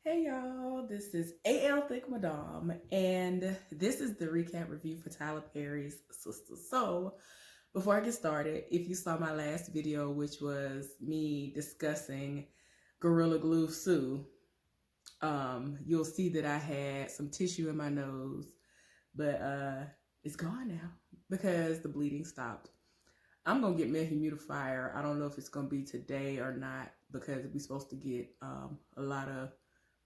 Hey y'all, this is AL Thick Madame, and this is the recap review for Tyler Perry's Sistas. So, before I get started, if you saw my last video, which was me discussing Gorilla Glue Sue, you'll see that I had some tissue in my nose, but it's gone now because the bleeding stopped. I'm gonna get me a humidifier. I don't know if it's gonna be today or not because we're supposed to get a lot of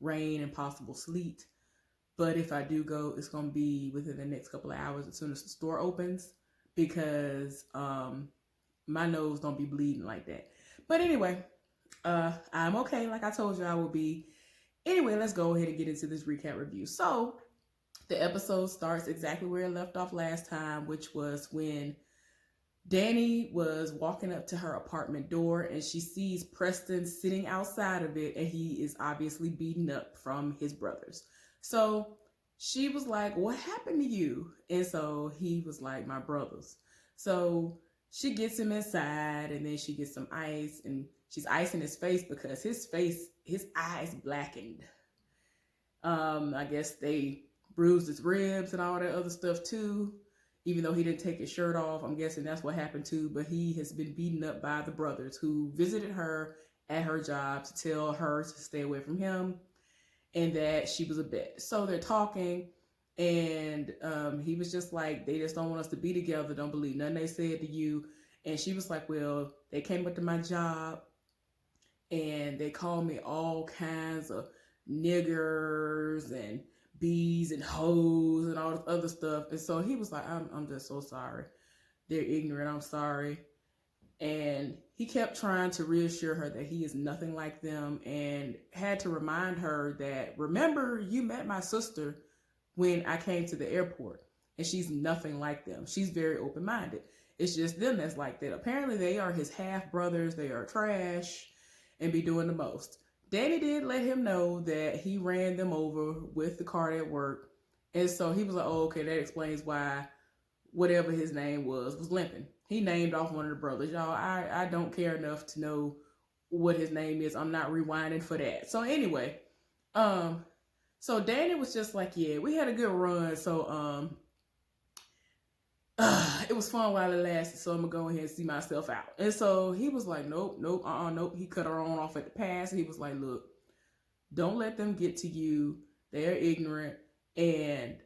rain and possible sleet. But if I do go, it's gonna be within the next couple of hours as soon as the store opens because my nose don't be bleeding like that. But anyway, I'm okay. Like I told you, I will be. Anyway, let's go ahead and get into this recap review. So the episode starts exactly where it left off last time, which was when Danni was walking up to her apartment door and she sees Preston sitting outside of it, and he is obviously beaten up from his brothers. So she was like, "What happened to you?" And so he was like, "My brothers." So she gets him inside, and then she gets some ice, and she's icing his face because his eyes blackened. I guess they bruised his ribs and all that other stuff too. Even though he didn't take his shirt off, I'm guessing that's what happened too. But he has been beaten up by the brothers who visited her at her job to tell her to stay away from him and that she was a bet. So they're talking, and he was just like, "They just don't want us to be together. Don't believe nothing they said to you." And she was like, "Well, they came up to my job and they called me all kinds of niggers and bees and hoes and all this other stuff." And so he was like, I'm just so sorry. They're ignorant. I'm sorry. And he kept trying to reassure her that he is nothing like them and had to remind her that, "Remember, you met my sister when I came to the airport, and she's nothing like them. She's very open-minded. It's just them that's like that. Apparently, they are his half-brothers. They are trash and be doing the most." Danni did let him know that he ran them over with the cart at work. And so he was like, "Oh, okay, that explains why whatever his name was limping." He named off one of the brothers. Y'all, I don't care enough to know what his name is. I'm not rewinding for that. So anyway, so Danni was just like, "Yeah, we had a good run. So it was fun while it lasted, so I'm gonna go ahead and see myself out." And so he was like, "Nope, nope, nope." He cut her on off at the pass. He was like, "Look, don't let them get to you. They're ignorant, and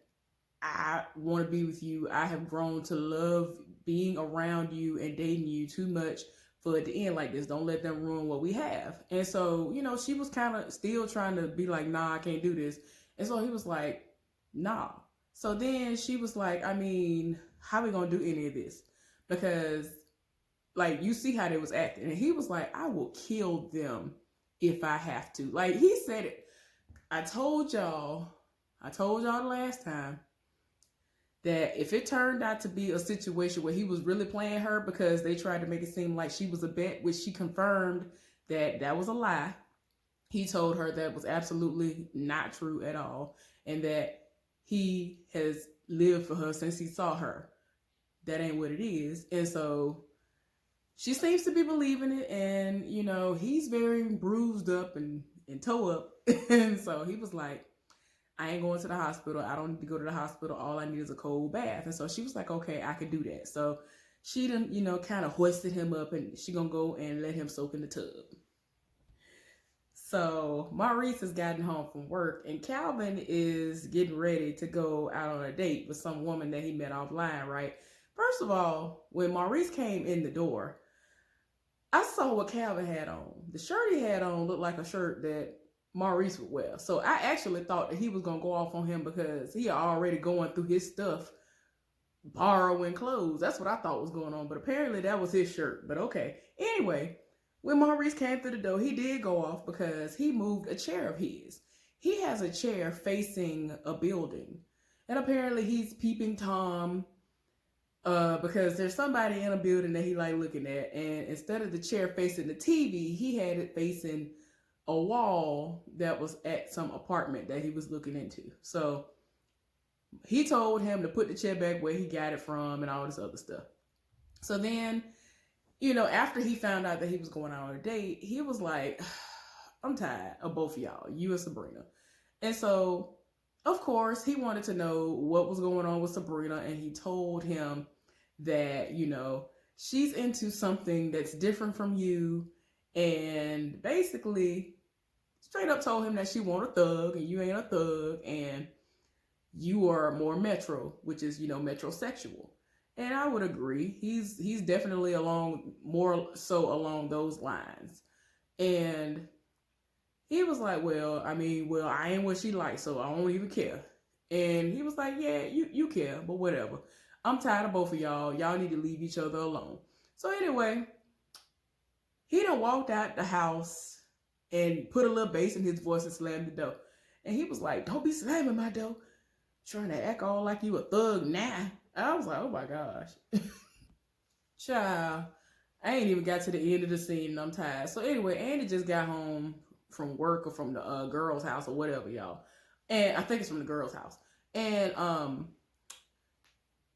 I want to be with you. I have grown to love being around you and dating you too much for it to end like this. Don't let them ruin what we have." And so, she was kind of still trying to be like, "Nah, I can't do this." And so he was like, "Nah." So then she was like, "I mean, how are we going to do any of this? Because, like, you see how they was acting." And he was like, "I will kill them if I have to." Like, he said it. I told y'all the last time that if it turned out to be a situation where he was really playing her because they tried to make it seem like she was a bet, which she confirmed that was a lie. He told her that was absolutely not true at all, and that he has lived for her since he saw her. That ain't what it is. And so she seems to be believing it, and he's very bruised up and toe up. And so he was like, "I ain't going to the hospital. I don't need to go to the hospital. All I need is a cold bath." And so she was like, "Okay, I could do that." So she done, kind of hoisted him up, and she gonna go and let him soak in the tub. So Maurice has gotten home from work, and Calvin is getting ready to go out on a date with some woman that he met offline, right? First of all, when Maurice came in the door, I saw what Calvin had on. The shirt he had on looked like a shirt that Maurice would wear. So I actually thought that he was going to go off on him because he already going through his stuff, borrowing clothes. That's what I thought was going on. But apparently that was his shirt. But okay. Anyway, when Maurice came through the door, he did go off because he moved a chair of his. He has a chair facing a building. And apparently he's peeping Tom because there's somebody in a building that he like looking at. And instead of the chair facing the TV, he had it facing a wall that was at some apartment that he was looking into. So he told him to put the chair back where he got it from and all this other stuff. So then, after he found out that he was going out on a date, he was like, I'm tired of both of y'all, you and Sabrina. And so, of course, he wanted to know what was going on with Sabrina, and he told him that, she's into something that's different from you, and basically straight up told him that she want a thug and you ain't a thug, and you are more metro, which is, metrosexual. And I would agree. He's definitely more so along those lines. And he was like, well, I ain't what she likes, so I don't even care. And he was like, yeah, you care, but whatever. I'm tired of both of y'all. Y'all need to leave each other alone. So anyway, he done walked out the house and put a little bass in his voice and slammed the door. And he was like, don't be slamming my door. Trying to act all like you a thug now. I was like, oh my gosh. Child, I ain't even got to the end of the scene and I'm tired. So anyway, Andy just got home from work or from the girl's house or whatever, y'all. And I think it's from the girl's house. And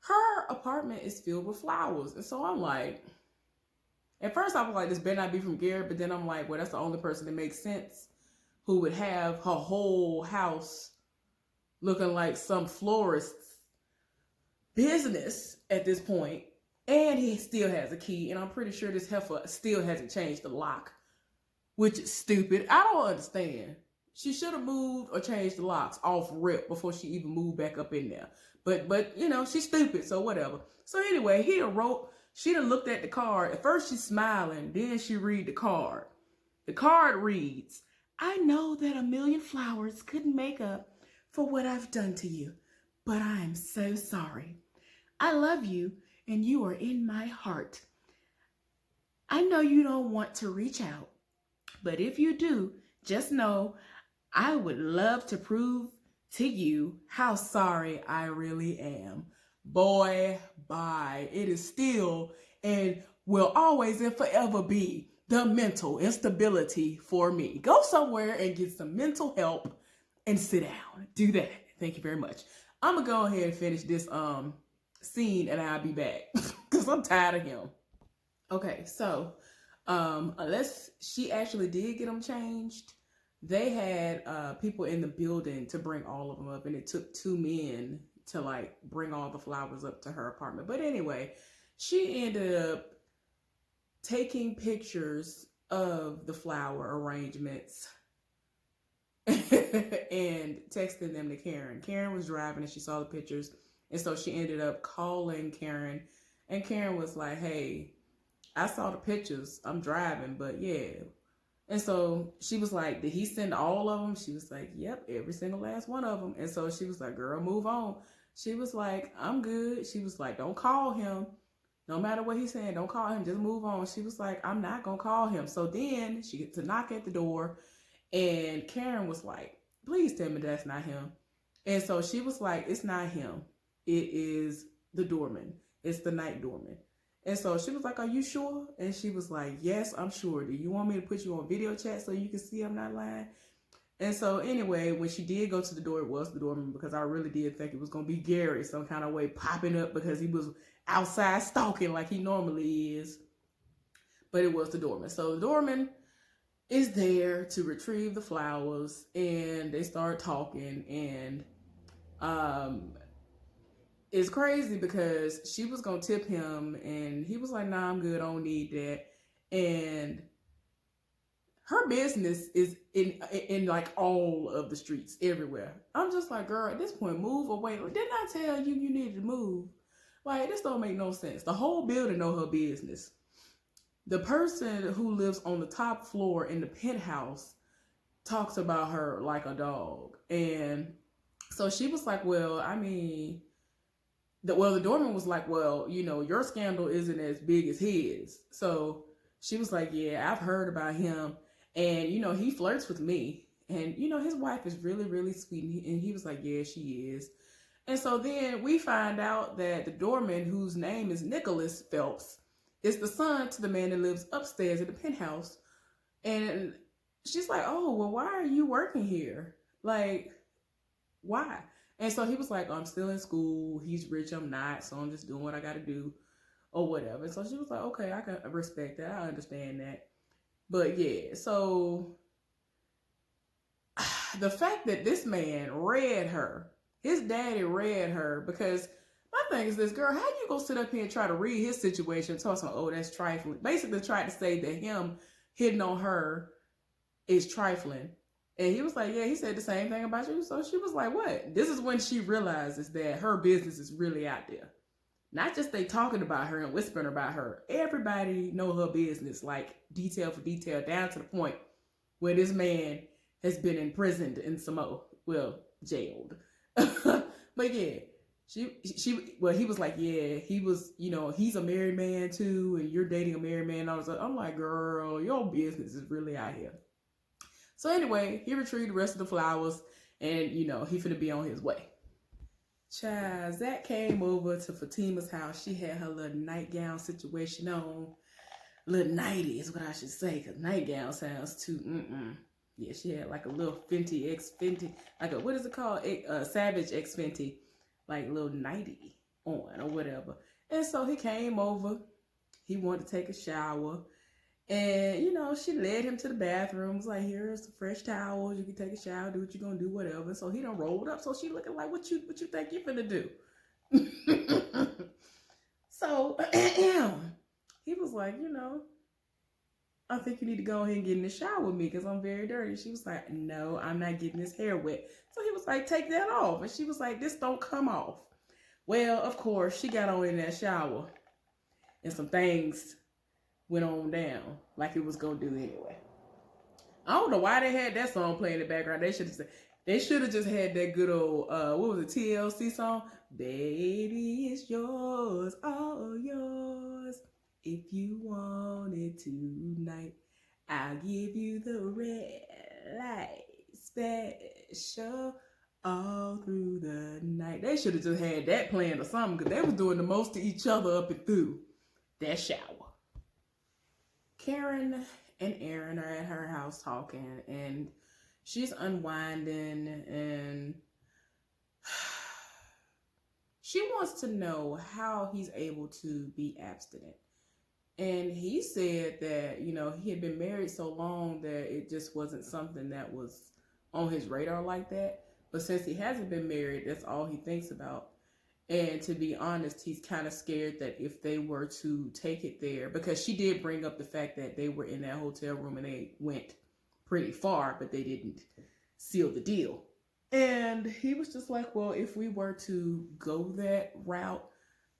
her apartment is filled with flowers. And so I'm like, at first I was like, this better not be from Garrett. But then I'm like, well, that's the only person that makes sense who would have her whole house looking like some florist's business at this point. And he still has a key. And I'm pretty sure this heifer still hasn't changed the lock, which is stupid. I don't understand. She should have moved or changed the locks off rip before she even moved back up in there. But she's stupid, so whatever. So anyway, she done looked at the card. At first she's smiling, then she read the card. The card reads, I know that 1,000,000 flowers couldn't make up for what I've done to you, but I am so sorry. I love you, and you are in my heart. I know you don't want to reach out, but if you do, just know I would love to prove to you how sorry I really am. Boy, bye. It is still and will always and forever be the mental instability for me. Go somewhere and get some mental help and sit down. Do that. Thank you very much. I'm going to go ahead and finish this scene and I'll be back because I'm tired of him. Okay, so unless she actually did get them changed, they had people in the building to bring all of them up, and it took 2 men to like bring all the flowers up to her apartment. But anyway, she ended up taking pictures of the flower arrangements and texting them to Karen. Karen was driving and she saw the pictures, and so she ended up calling Karen, and Karen was like, hey, I saw the pictures, I'm driving, but yeah. And so she was like, did he send all of them? She was like, yep, every single last one of them. And so she was like, girl, move on. She was like, I'm good. She was like, don't call him. No matter what he's saying, don't call him, just move on. She was like, I'm not going to call him. So then she gets to knock at the door, and Karen was like, please tell me that's not him. And so she was like, it's not him. It is the doorman. It's the night doorman. And so she was like, are you sure? And she was like, yes, I'm sure. Do you want me to put you on video chat so you can see I'm not lying? And so anyway, when she did go to the door, it was the doorman, because I really did think it was going to be Gary some kind of way popping up because he was outside stalking like he normally is. But it was the doorman. So the doorman is there to retrieve the flowers, and they start talking, and it's crazy because she was going to tip him, and he was like, nah, I'm good. I don't need that. And her business is in like all of the streets everywhere. I'm just like, girl, at this point, move away. Didn't I tell you you needed to move? Like, this don't make no sense. The whole building know her business. The person who lives on the top floor in the penthouse talks about her like a dog. And so she was like, well, I mean, the doorman was like, well, your scandal isn't as big as his. So she was like, yeah, I've heard about him. And, he flirts with me. And, his wife is really, really sweet. And he was like, yeah, she is. And so then we find out that the doorman, whose name is Nicholas Phelps, is the son to the man that lives upstairs at the penthouse. And she's like, oh, well, why are you working here? Like, why? And so he was like, I'm still in school. He's rich, I'm not. So I'm just doing what I got to do or whatever. So she was like, okay, I can respect that. I understand that. But yeah, so the fact that this man read her, his daddy read her, because my thing is this, girl, how you gonna sit up here and try to read his situation and talk about, oh, that's trifling? Basically tried to say that him hitting on her is trifling. And he was like, yeah, he said the same thing about you. So she was like, what? This is when she realizes that her business is really out there. Not just they talking about her and whispering about her. Everybody know her business, like detail for detail, down to the point where this man has been imprisoned in Samoa. Well, jailed. But yeah, he was like, yeah, he was, he's a married man too, and you're dating a married man. I'm like, girl, your business is really out here. So anyway, he retrieved the rest of the flowers, and he finna be on his way. Child, Zac came over to Fatima's house. She had her little nightgown situation on. Little nightie is what I should say, because nightgown sounds too, Yeah, she had like a little Fenty X Fenty, like a, what is it called? Savage X Fenty, like little nightie on or whatever. And so he came over. He wanted to take a shower. And, she led him to the bathroom. Was like, here's the fresh towels. You can take a shower, do what you're going to do, whatever. So he done rolled up. So she looking like, what you think you finna do? So he was like, I think you need to go ahead and get in the shower with me because I'm very dirty. She was like, no, I'm not getting this hair wet. So he was like, take that off. And she was like, this don't come off. Well, of course, she got on in that shower and some things went on down like it was gonna do anyway. I don't know why they had that song playing in the background. They should have just had that good old what was it, TLC song? Baby, it's yours, all yours. If you want it tonight, I'll give you the red light special all through the night. They should have just had that playing or something, because they was doing the most to each other up and through that shower. Karen and Aaron are at her house talking, and she's unwinding, and she wants to know how he's able to be abstinent. And he said that, he had been married so long that it just wasn't something that was on his radar like that. But since he hasn't been married, that's all he thinks about. And to be honest, he's kind of scared that if they were to take it there, because she did bring up the fact that they were in that hotel room and they went pretty far, but they didn't seal the deal. And he was just like, well, if we were to go that route,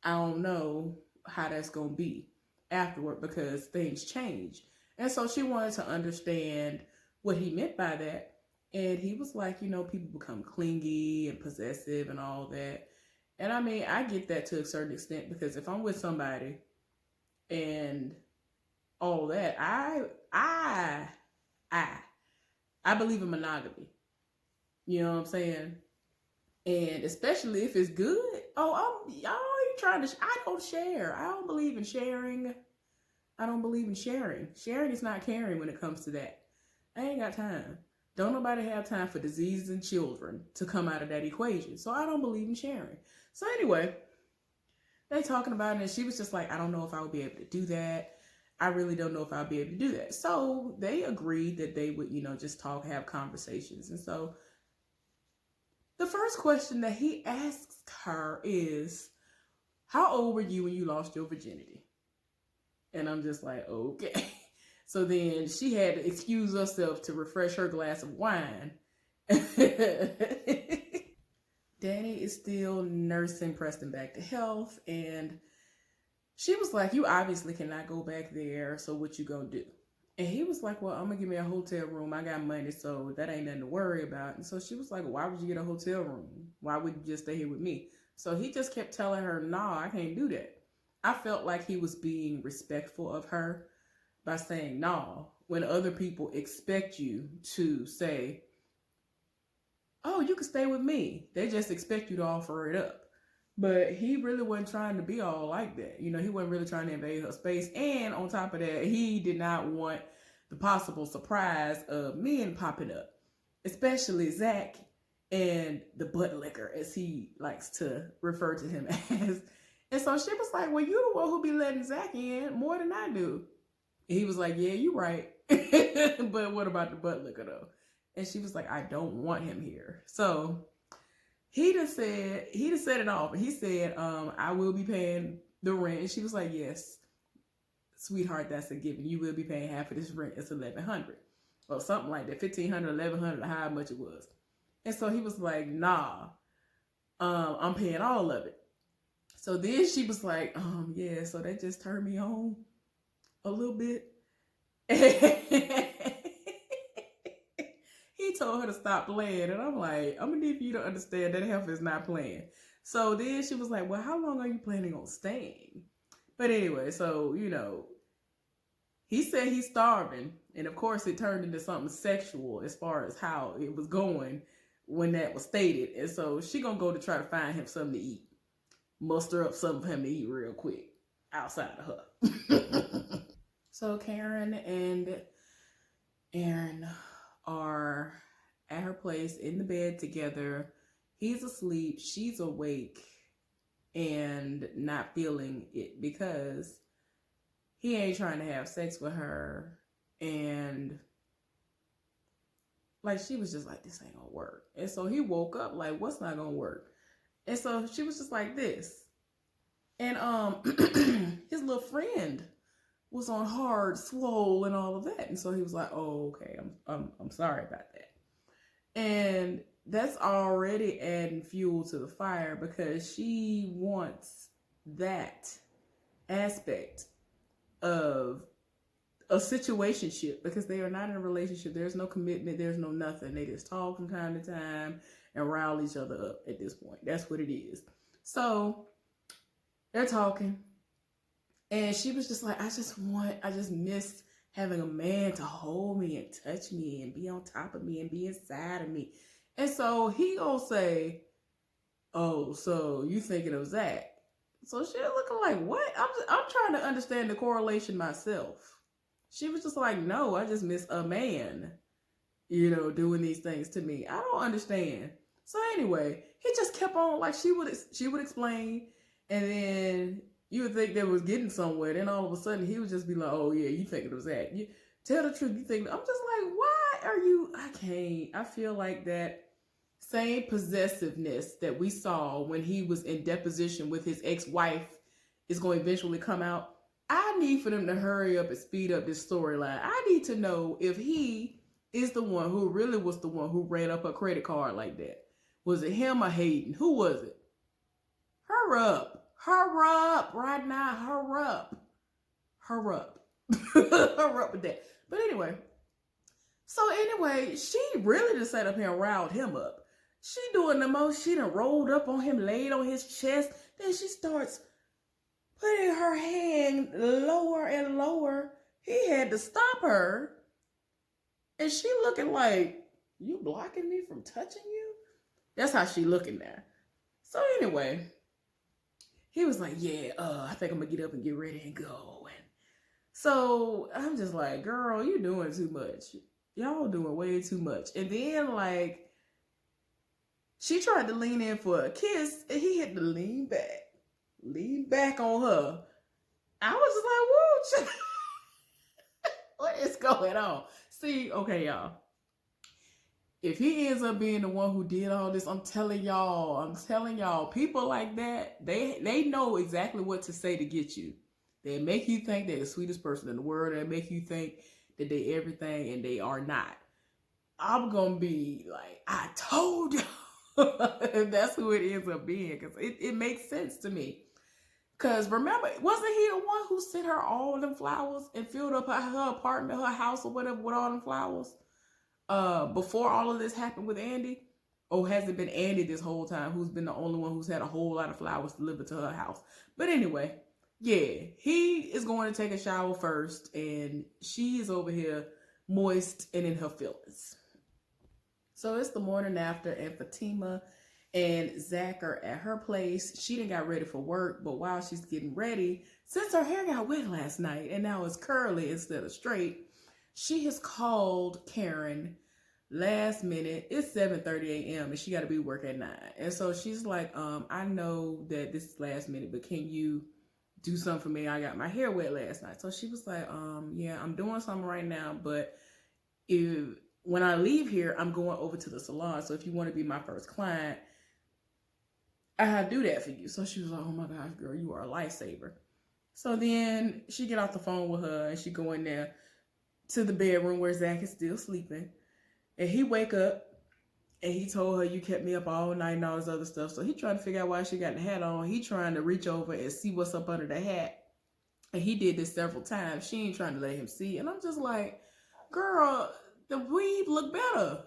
I don't know how that's going to be afterward, because things change. And so she wanted to understand what he meant by that. And he was like, people become clingy and possessive and all that. And I mean, I get that to a certain extent, because if I'm with somebody and all that, I believe in monogamy. You know what I'm saying? And especially if it's good. Oh, y'all ain't trying to, I don't share. I don't believe in sharing. I don't believe in sharing. Sharing is not caring when it comes to that. I ain't got time. Don't nobody have time for diseases and children to come out of that equation. So I don't believe in sharing. So anyway, they talking about it, and she was just like, I don't know if I would be able to do that. I really don't know if I'll be able to do that. So they agreed that they would, just talk, have conversations. And so the first question that he asks her is, how old were you when you lost your virginity? And I'm just like, okay. So then she had to excuse herself to refresh her glass of wine. Danni is still nursing Preston back to health, and she was like, you obviously cannot go back there, so what you gonna do? And he was like, well, I'm gonna give me a hotel room. I got money, so that ain't nothing to worry about. And so she was like, why would you get a hotel room? Why would you just stay here with me? So he just kept telling her, nah, I can't do that. I felt like he was being respectful of her by saying, no, when other people expect you to say, oh, you can stay with me. They just expect you to offer it up. But he really wasn't trying to be all like that. He wasn't really trying to invade her space. And on top of that, he did not want the possible surprise of men popping up, especially Zac and the butt licker, as he likes to refer to him as. And so she was like, well, you the one who be letting Zac in more than I do. And he was like, yeah, you right. But what about the butt licker though? And she was like, I don't want him here. So he just said it off. He said, I will be paying the rent. And she was like, yes, sweetheart, that's a given. You will be paying half of this rent. It's $1,100 or something like that, $1,500, $1,100, how much it was. And so he was like, nah, I'm paying all of it. So then she was like, yeah, so that just turned me on a little bit. He told her to stop playing, and I'm like, I'm gonna need you to understand that Heifer is not playing. So then she was like, well, how long are you planning on staying? But anyway, so, you know, he said he's starving, and of course it turned into something sexual as far as how it was going when that was stated. And so she gonna go to try to find him something to eat. Muster up something for him to eat real quick outside of her. So Karen and Aaron are at her place in the bed together. He's asleep, she's awake and not feeling it because he ain't trying to have sex with her. And like, she was just like, this ain't gonna work. And so he woke up like, what's not gonna work? And so she was just like this. And his little friend was on hard, swole, and all of that. And so he was like, oh, okay, I'm sorry about that. And that's already adding fuel to the fire because she wants that aspect of a situationship, because they are not in a relationship. There's no commitment. There's no nothing. They just talk from time to time and rile each other up at this point. That's what it is. So they're talking. And she was just like, I just miss having a man to hold me and touch me and be on top of me and be inside of me. And so he gonna say, oh, so you thinking of Zac? So she looking like, what? I'm trying to understand the correlation myself. She was just like, no, I just miss a man, you know, doing these things to me. I don't understand. So anyway, he just kept on, like, she would explain, and then you would think they was getting somewhere. Then all of a sudden he would just be like, oh yeah, you thinking of Zac. You tell the truth, you think. I'm just like, why are you, I feel like that same possessiveness that we saw when he was in deposition with his ex-wife is going to eventually come out. I need for them to hurry up and speed up this storyline. I need to know if he is the one who really was the one who ran up her credit card like that. Was it him or Hayden? Who was it? Hurry up. Hurry up right now. Hurry up. Hurry up. Hurry up with that. But anyway, she really just sat up here and riled him up. She doing the most. She done rolled up on him, laid on his chest. Then she starts putting her hand lower and lower. He had to stop her. And she looking like, you blocking me from touching you? That's how she looking there. So anyway, he was like, yeah, I think I'm gonna get up and get ready and go. And so I'm just like, girl, you doing too much. Y'all doing way too much. And then, like, she tried to lean in for a kiss, and he had to lean back on her. I was just like, whoa, what is going on? See, okay, y'all. If he ends up being the one who did all this, I'm telling y'all, people like that, they know exactly what to say to get you. They make you think they're the sweetest person in the world. They make you think that they everything, and they are not. I'm gonna be like, I told you. That's who it ends up being, because it makes sense to me. Because remember, wasn't he the one who sent her all them flowers and filled up her apartment, her house, or whatever with all them flowers? Before all of this happened with Andy? Or has it been Andy this whole time who's been the only one who's had a whole lot of flowers delivered to her house? But anyway, yeah, he is going to take a shower first, and she is over here moist and in her feelings. So it's the morning after, and Fatima and Zac are at her place. She done got ready for work, but while she's getting ready, since her hair got wet last night and now it's curly instead of straight, she has called Karen last minute. It's 7:30 a.m. and she got to be work at 9. And so she's like, I know that this is last minute, but can you do something for me? I got my hair wet last night. So she was like, yeah, I'm doing something right now, but when I leave here, I'm going over to the salon. So if you want to be my first client, I have to do that for you. So she was like, oh my gosh, girl, you are a lifesaver. So then she get off the phone with her and she go in there to the bedroom where Zac is still sleeping. And he wake up and he told her, you kept me up all night and all this other stuff. So he trying to figure out why she got the hat on. He trying to reach over and see what's up under the hat. And he did this several times. She ain't trying to let him see. And I'm just like, girl, the weave look better.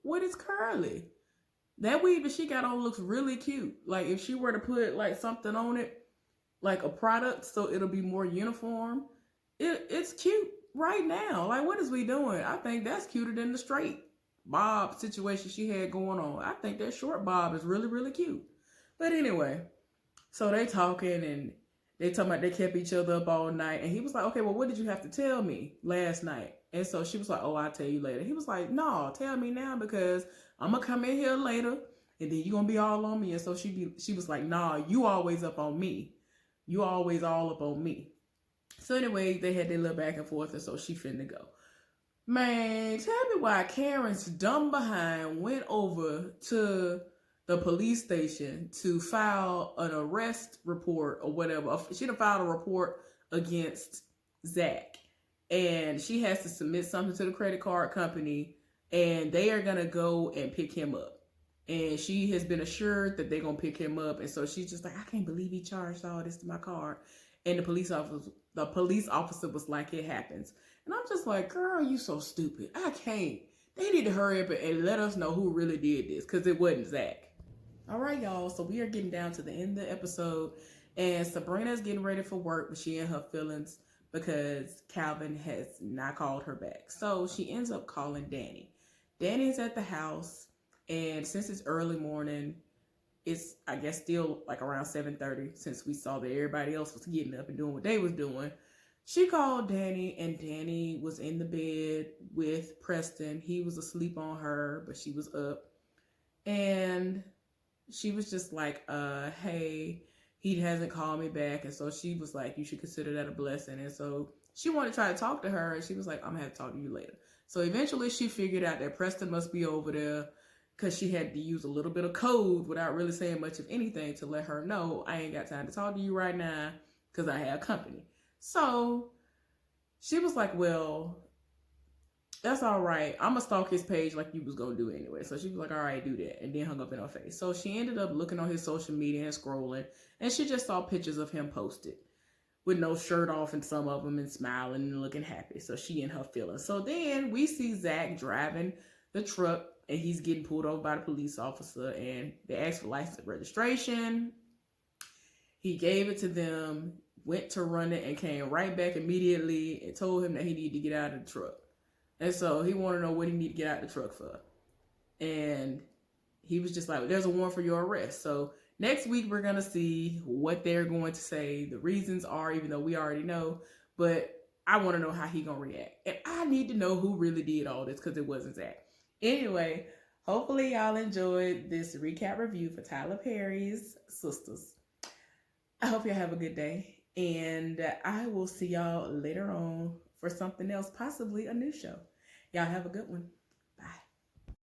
What is curly? That weave that she got on looks really cute. Like if she were to put like something on it, like a product, so it'll be more uniform, it's cute right now. Like what is we doing? I think that's cuter than the straight bob situation she had going on. I think that short bob is really, really cute. But anyway, so they talking and they talking about they kept each other up all night. And he was like, okay, well, what did you have to tell me last night? And so she was like, oh, I'll tell you later. He was like, no, tell me now because I'm going to come in here later and then you're going to be all on me. And so she was like, nah, you always up on me. You always all up on me. So anyway, they had their little back and forth and so she finna go. Man, tell me why Karen's dumb behind went over to the police station to file an arrest report or whatever. She done filed a report against Zac. And she has to submit something to the credit card company and they are going to go and pick him up. And she has been assured that they're going to pick him up. And so she's just like, I can't believe he charged all this to my card. And the police officer was like, it happens. And I'm just like, girl, you so stupid. I can't. They need to hurry up and let us know who really did this because it wasn't Zac. All right, y'all. So we are getting down to the end of the episode. And Sabrina's getting ready for work, but she in her feelings because Calvin has not called her back. So she ends up calling Danni. Danni's at the house. And since it's early morning, it's, I guess, still like around 7:30 since we saw that everybody else was getting up and doing what they was doing. She called Danni and Danni was in the bed with Preston. He was asleep on her, but she was up. And she was just like, hey, he hasn't called me back. And so she was like, you should consider that a blessing. And so she wanted to try to talk to her. And she was like, I'm going to have to talk to you later. So eventually she figured out that Preston must be over there because she had to use a little bit of code without really saying much of anything to let her know I ain't got time to talk to you right now because I have company. So she was like, well, that's all right. I'm going to stalk his page like you was going to do anyway. So she was like, all right, do that. And then hung up in her face. So she ended up looking on his social media and scrolling. And she just saw pictures of him posted with no shirt off and some of them and smiling and looking happy. So she in her feelings. So then we see Zac driving the truck and he's getting pulled over by the police officer and they asked for license and registration. He gave it to them, went to run it and came right back immediately and told him that he needed to get out of the truck. And so he wanted to know what he needed to get out of the truck for. And he was just like, there's a warrant for your arrest. So next week, we're going to see what they're going to say. The reasons are, even though we already know, but I want to know how he going to react. And I need to know who really did all this because it wasn't Zac. Anyway, hopefully y'all enjoyed this recap review for Tyler Perry's Sistas. I hope y'all have a good day. And I will see y'all later on for something else, possibly a new show. Y'all have a good one.